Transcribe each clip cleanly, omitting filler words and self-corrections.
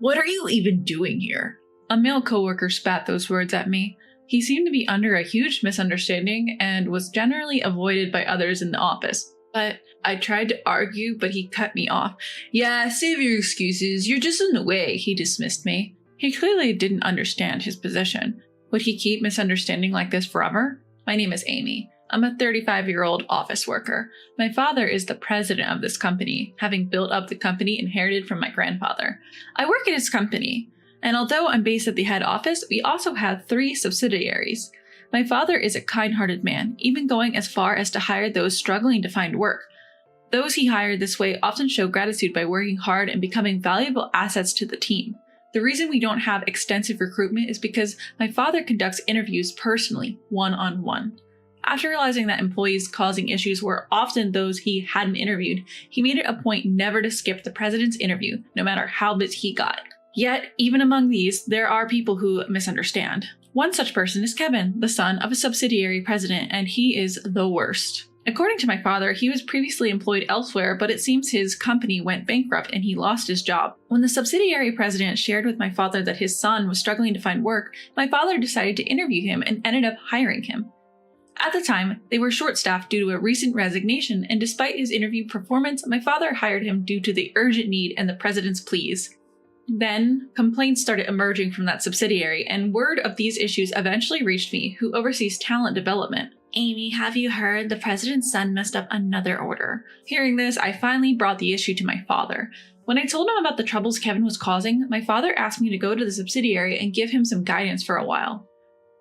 What are you even doing here? A male coworker spat those words at me. He seemed to be under a huge misunderstanding and was generally avoided by others in the office. But I tried to argue, but he cut me off. Yeah, save your excuses. You're just in the way, he dismissed me. He clearly didn't understand his position. Would he keep misunderstanding like this forever? My name is Amy. I'm a 35-year-old office worker. My father is the president of this company, having built up the company inherited from my grandfather. I work at his company, and although I'm based at the head office, we also have 3 subsidiaries. My father is a kind-hearted man, even going as far as to hire those struggling to find work. Those he hired this way often show gratitude by working hard and becoming valuable assets to the team. The reason we don't have extensive recruitment is because my father conducts interviews personally, one-on-one. After realizing that employees causing issues were often those he hadn't interviewed, he made it a point never to skip the president's interview, no matter how busy he got. Yet, even among these, there are people who misunderstand. One such person is Kevin, the son of a subsidiary president, and he is the worst. According to my father, he was previously employed elsewhere, but it seems his company went bankrupt and he lost his job. When the subsidiary president shared with my father that his son was struggling to find work, my father decided to interview him and ended up hiring him. At the time, they were short-staffed due to a recent resignation, and despite his interview performance, my father hired him due to the urgent need and the president's pleas. Then, complaints started emerging from that subsidiary, and word of these issues eventually reached me, who oversees talent development. Amy, have you heard? The president's son messed up another order. Hearing this, I finally brought the issue to my father. When I told him about the troubles Kevin was causing, my father asked me to go to the subsidiary and give him some guidance for a while.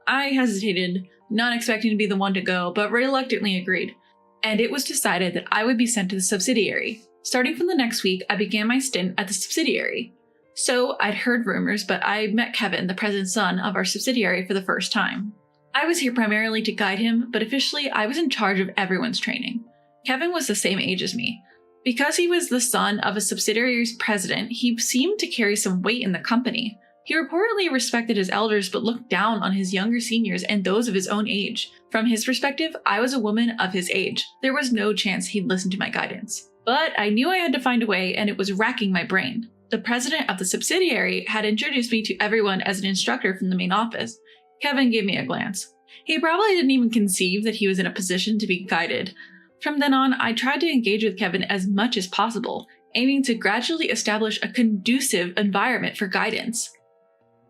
I hesitated, not expecting to be the one to go, but reluctantly agreed. And it was decided that I would be sent to the subsidiary. Starting from the next week, I began my stint at the subsidiary. So I'd heard rumors, but I met Kevin, the president's son of our subsidiary, for the first time. I was here primarily to guide him, but officially I was in charge of everyone's training. Kevin was the same age as me. Because he was the son of a subsidiary's president, he seemed to carry some weight in the company. He reportedly respected his elders but looked down on his younger seniors and those of his own age. From his perspective, I was a woman of his age. There was no chance he'd listen to my guidance. But I knew I had to find a way, and it was racking my brain. The president of the subsidiary had introduced me to everyone as an instructor from the main office. Kevin gave me a glance. He probably didn't even conceive that he was in a position to be guided. From then on, I tried to engage with Kevin as much as possible, aiming to gradually establish a conducive environment for guidance.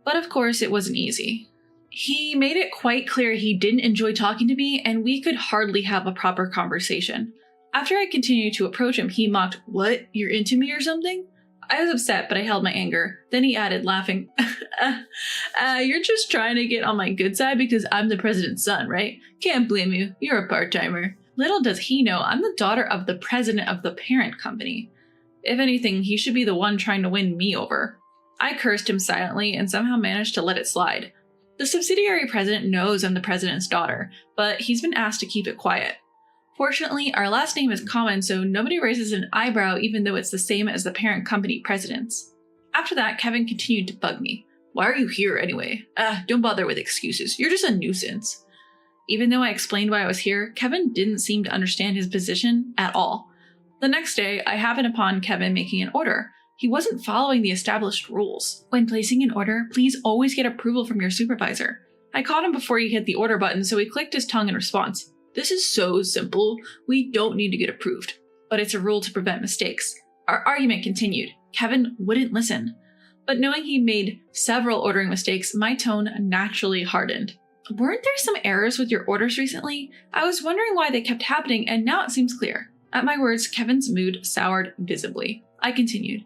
But of course, it wasn't easy. He made it quite clear he didn't enjoy talking to me, and we could hardly have a proper conversation. After I continued to approach him, he mocked, "What? You're into me or something?" I was upset, but I held my anger. Then he added, laughing, "You're just trying to get on my good side because I'm the president's son, right? Can't blame you. You're a part-timer." Little does he know, I'm the daughter of the president of the parent company. If anything, he should be the one trying to win me over. I cursed him silently and somehow managed to let it slide. The subsidiary president knows I'm the president's daughter, but he's been asked to keep it quiet. Fortunately, our last name is common, so nobody raises an eyebrow even though it's the same as the parent company president's. After that, Kevin continued to bug me. "Why are you here anyway? Don't bother with excuses. You're just a nuisance." Even though I explained why I was here, Kevin didn't seem to understand his position at all. The next day, I happened upon Kevin making an order. He wasn't following the established rules. When placing an order, please always get approval from your supervisor. I caught him before he hit the order button, so he clicked his tongue in response. "This is so simple. We don't need to get approved. But it's a rule to prevent mistakes." Our argument continued. Kevin wouldn't listen. But knowing he made several ordering mistakes, my tone naturally hardened. "Weren't there some errors with your orders recently? I was wondering why they kept happening, and now it seems clear." At my words, Kevin's mood soured visibly. I continued.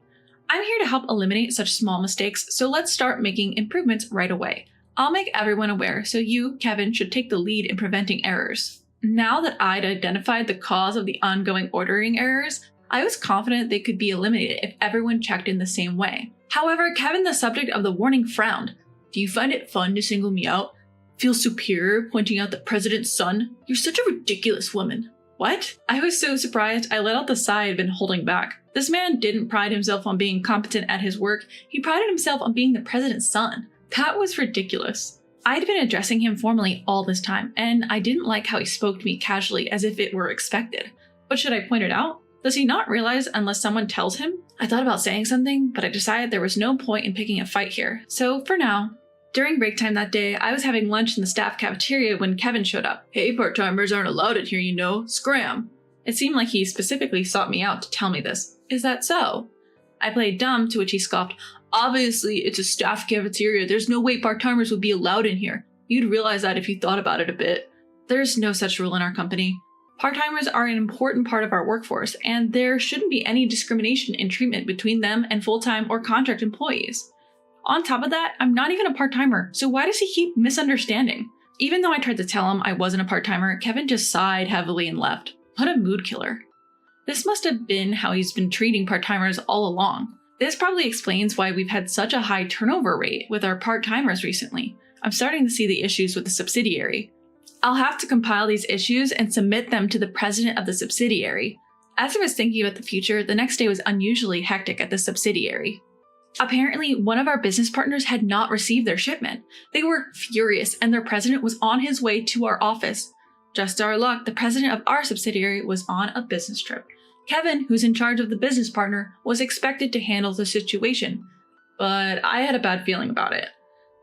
"I'm here to help eliminate such small mistakes, so let's start making improvements right away. I'll make everyone aware, so you, Kevin, should take the lead in preventing errors." Now that I'd identified the cause of the ongoing ordering errors, I was confident they could be eliminated if everyone checked in the same way. However, Kevin, the subject of the warning, frowned. "Do you find it fun to single me out? Feel superior pointing out the president's son? You're such a ridiculous woman." What? I was so surprised I let out the sigh I'd been holding back. This man didn't pride himself on being competent at his work, he prided himself on being the president's son. That was ridiculous. I'd been addressing him formally all this time, and I didn't like how he spoke to me casually as if it were expected. But should I point it out? Does he not realize unless someone tells him? I thought about saying something, but I decided there was no point in picking a fight here, so for now. During break time that day, I was having lunch in the staff cafeteria when Kevin showed up. Hey, part-timers aren't allowed in here, you know, scram. It seemed like he specifically sought me out to tell me this. Is that so? I played dumb, to which he scoffed. Obviously, it's a staff cafeteria. There's no way part-timers would be allowed in here. You'd realize that if you thought about it a bit. There's no such rule in our company. Part-timers are an important part of our workforce, and there shouldn't be any discrimination in treatment between them and full-time or contract employees. On top of that, I'm not even a part-timer, so why does he keep misunderstanding? Even though I tried to tell him I wasn't a part-timer, Kevin just sighed heavily and left. What a mood killer. This must have been how he's been treating part-timers all along. This probably explains why we've had such a high turnover rate with our part-timers recently. I'm starting to see the issues with the subsidiary. I'll have to compile these issues and submit them to the president of the subsidiary. As I was thinking about the future, the next day was unusually hectic at the subsidiary. Apparently, one of our business partners had not received their shipment. They were furious, and their president was on his way to our office. Just our luck, the president of our subsidiary was on a business trip. Kevin, who's in charge of the business partner, was expected to handle the situation, but I had a bad feeling about it.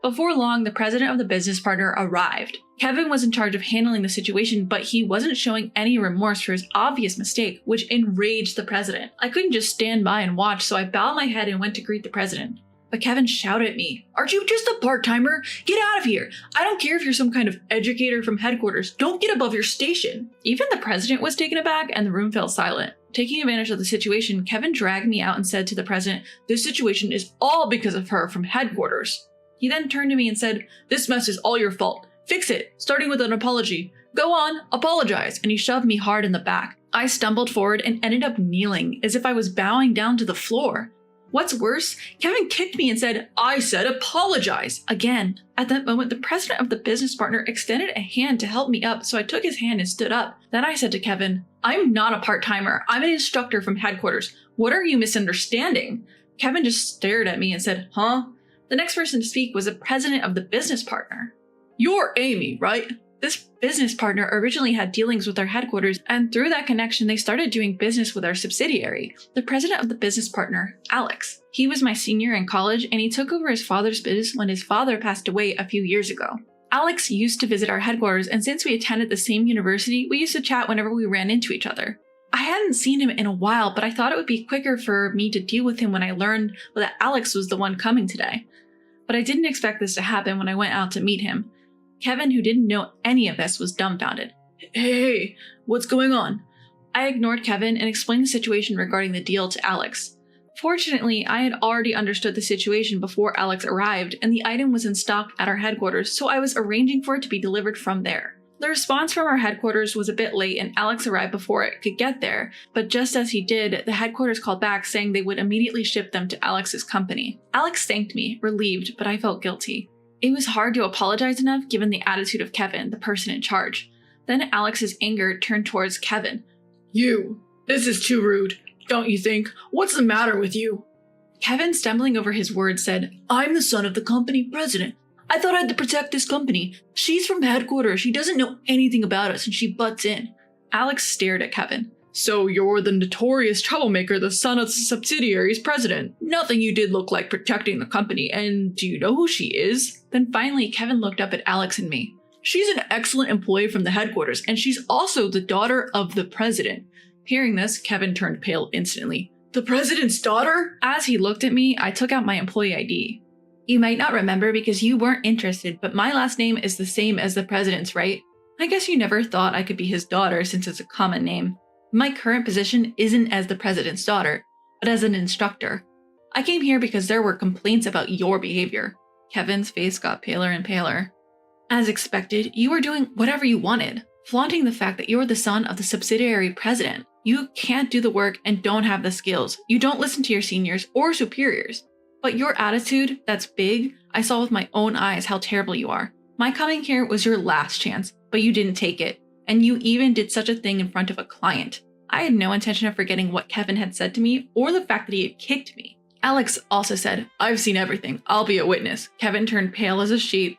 Before long, the president of the business partner arrived. Kevin was in charge of handling the situation, but he wasn't showing any remorse for his obvious mistake, which enraged the president. I couldn't just stand by and watch, so I bowed my head and went to greet the president. But Kevin shouted at me, "Aren't you just a part-timer? Get out of here! I don't care if you're some kind of educator from headquarters. Don't get above your station!" Even the president was taken aback, and the room fell silent. Taking advantage of the situation, Kevin dragged me out and said to the president, "This situation is all because of her from headquarters." He then turned to me and said, "This mess is all your fault. Fix it, starting with an apology. Go on, apologize," and he shoved me hard in the back. I stumbled forward and ended up kneeling, as if I was bowing down to the floor. What's worse, Kevin kicked me and said, "I said apologize," again. At that moment, the president of the business partner extended a hand to help me up, so I took his hand and stood up. Then I said to Kevin, "I'm not a part-timer. I'm an instructor from headquarters. What are you misunderstanding?" Kevin just stared at me and said, "Huh?" The next person to speak was the president of the business partner. "You're Amy, right?" This business partner originally had dealings with our headquarters, and through that connection, they started doing business with our subsidiary. The president of the business partner, Alex. He was my senior in college, and he took over his father's business when his father passed away a few years ago. Alex used to visit our headquarters, and since we attended the same university, we used to chat whenever we ran into each other. I hadn't seen him in a while, but I thought it would be quicker for me to deal with him when I learned that Alex was the one coming today. But I didn't expect this to happen when I went out to meet him. Kevin, who didn't know any of this, was dumbfounded. "Hey, what's going on?" I ignored Kevin and explained the situation regarding the deal to Alex. Fortunately, I had already understood the situation before Alex arrived, and the item was in stock at our headquarters, so I was arranging for it to be delivered from there. The response from our headquarters was a bit late, and Alex arrived before it could get there, but just as he did, the headquarters called back saying they would immediately ship them to Alex's company. Alex thanked me, relieved, but I felt guilty. It was hard to apologize enough given the attitude of Kevin, the person in charge. Then Alex's anger turned towards Kevin. "You! This is too rude, don't you think? What's the matter with you?" Kevin, stumbling over his words, said, "I'm the son of the company president. I thought I had to protect this company. She's from headquarters. She doesn't know anything about us and she butts in." Alex stared at Kevin. "So you're the notorious troublemaker, the son of the subsidiary's president. Nothing you did look like protecting the company, and do you know who she is?" Then finally, Kevin looked up at Alex and me. "She's an excellent employee from the headquarters, and she's also the daughter of the president." Hearing this, Kevin turned pale instantly. "The president's daughter?" As he looked at me, I took out my employee ID. "You might not remember because you weren't interested, but my last name is the same as the president's, right? I guess you never thought I could be his daughter since it's a common name. My current position isn't as the president's daughter, but as an instructor. I came here because there were complaints about your behavior." Kevin's face got paler and paler. "As expected, you were doing whatever you wanted, flaunting the fact that you're the son of the subsidiary president. You can't do the work and don't have the skills. You don't listen to your seniors or superiors. But your attitude, that's big. I saw with my own eyes how terrible you are. My coming here was your last chance, but you didn't take it. And you even did such a thing in front of a client." I had no intention of forgetting what Kevin had said to me or the fact that he had kicked me. Alex also said, "I've seen everything. I'll be a witness." Kevin turned pale as a sheet.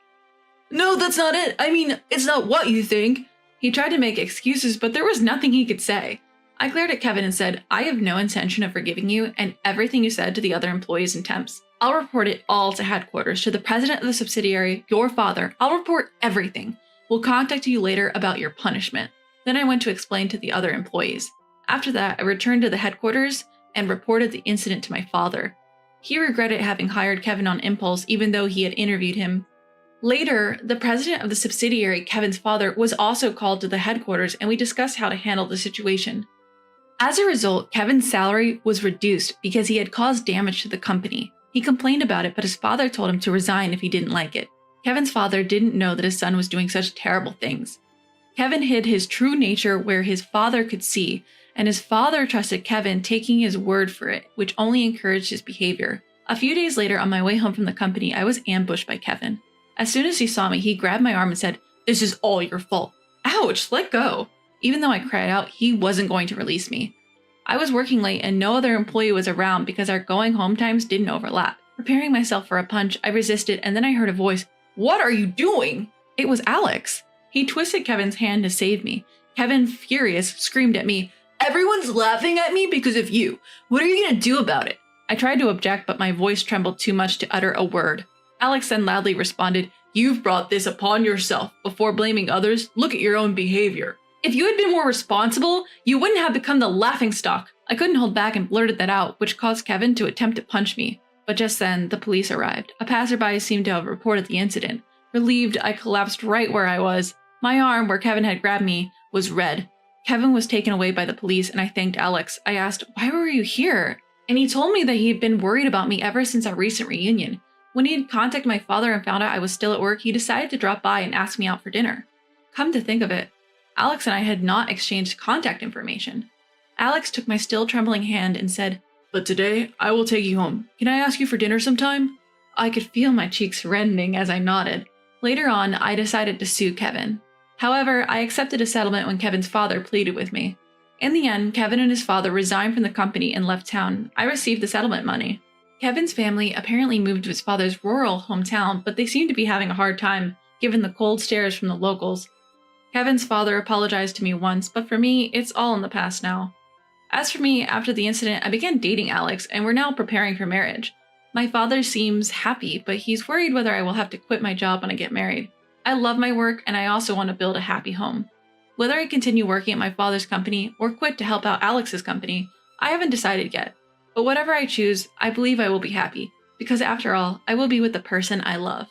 "No, that's not it. I mean, it's not what you think." He tried to make excuses, but there was nothing he could say. I glared at Kevin and said, I have no intention of forgiving you and everything you said to the other employees and temps. I'll report it all to headquarters, to the president of the subsidiary, your father. I'll report everything. We'll contact you later about your punishment. Then I went to explain to the other employees. After that, I returned to the headquarters and reported the incident to my father. He regretted having hired Kevin on impulse even though he had interviewed him. Later, the president of the subsidiary, Kevin's father, was also called to the headquarters and we discussed how to handle the situation. As a result, Kevin's salary was reduced because he had caused damage to the company. He complained about it, but his father told him to resign if he didn't like it. Kevin's father didn't know that his son was doing such terrible things. Kevin hid his true nature where his father could see, and his father trusted Kevin, taking his word for it, which only encouraged his behavior. A few days later, on my way home from the company, I was ambushed by Kevin. As soon as he saw me, he grabbed my arm and said, "This is all your fault." Ouch, let go. Even though I cried out, he wasn't going to release me. I was working late and no other employee was around because our going home times didn't overlap. Preparing myself for a punch, I resisted and then I heard a voice, "What are you doing?" It was Alex. He twisted Kevin's hand to save me. Kevin, furious, screamed at me, "Everyone's laughing at me because of you. What are you going to do about it?" I tried to object, but my voice trembled too much to utter a word. Alex then loudly responded, "You've brought this upon yourself. Before blaming others, look at your own behavior. If you had been more responsible, you wouldn't have become the laughingstock." I couldn't hold back and blurted that out, which caused Kevin to attempt to punch me. But just then, the police arrived. A passerby seemed to have reported the incident. Relieved, I collapsed right where I was. My arm, where Kevin had grabbed me, was red. Kevin was taken away by the police and I thanked Alex. I asked, "Why were you here?" And he told me that he had been worried about me ever since our recent reunion. When he had contacted my father and found out I was still at work, he decided to drop by and ask me out for dinner. Come to think of it, Alex and I had not exchanged contact information. Alex took my still trembling hand and said, "But today, I will take you home. Can I ask you for dinner sometime?" I could feel my cheeks reddening as I nodded. Later on, I decided to sue Kevin. However, I accepted a settlement when Kevin's father pleaded with me. In the end, Kevin and his father resigned from the company and left town. I received the settlement money. Kevin's family apparently moved to his father's rural hometown, but they seemed to be having a hard time, given the cold stares from the locals. Kevin's father apologized to me once, but for me, it's all in the past now. As for me, after the incident, I began dating Alex, and we're now preparing for marriage. My father seems happy, but he's worried whether I will have to quit my job when I get married. I love my work, and I also want to build a happy home. Whether I continue working at my father's company or quit to help out Alex's company, I haven't decided yet. But whatever I choose, I believe I will be happy, because after all, I will be with the person I love.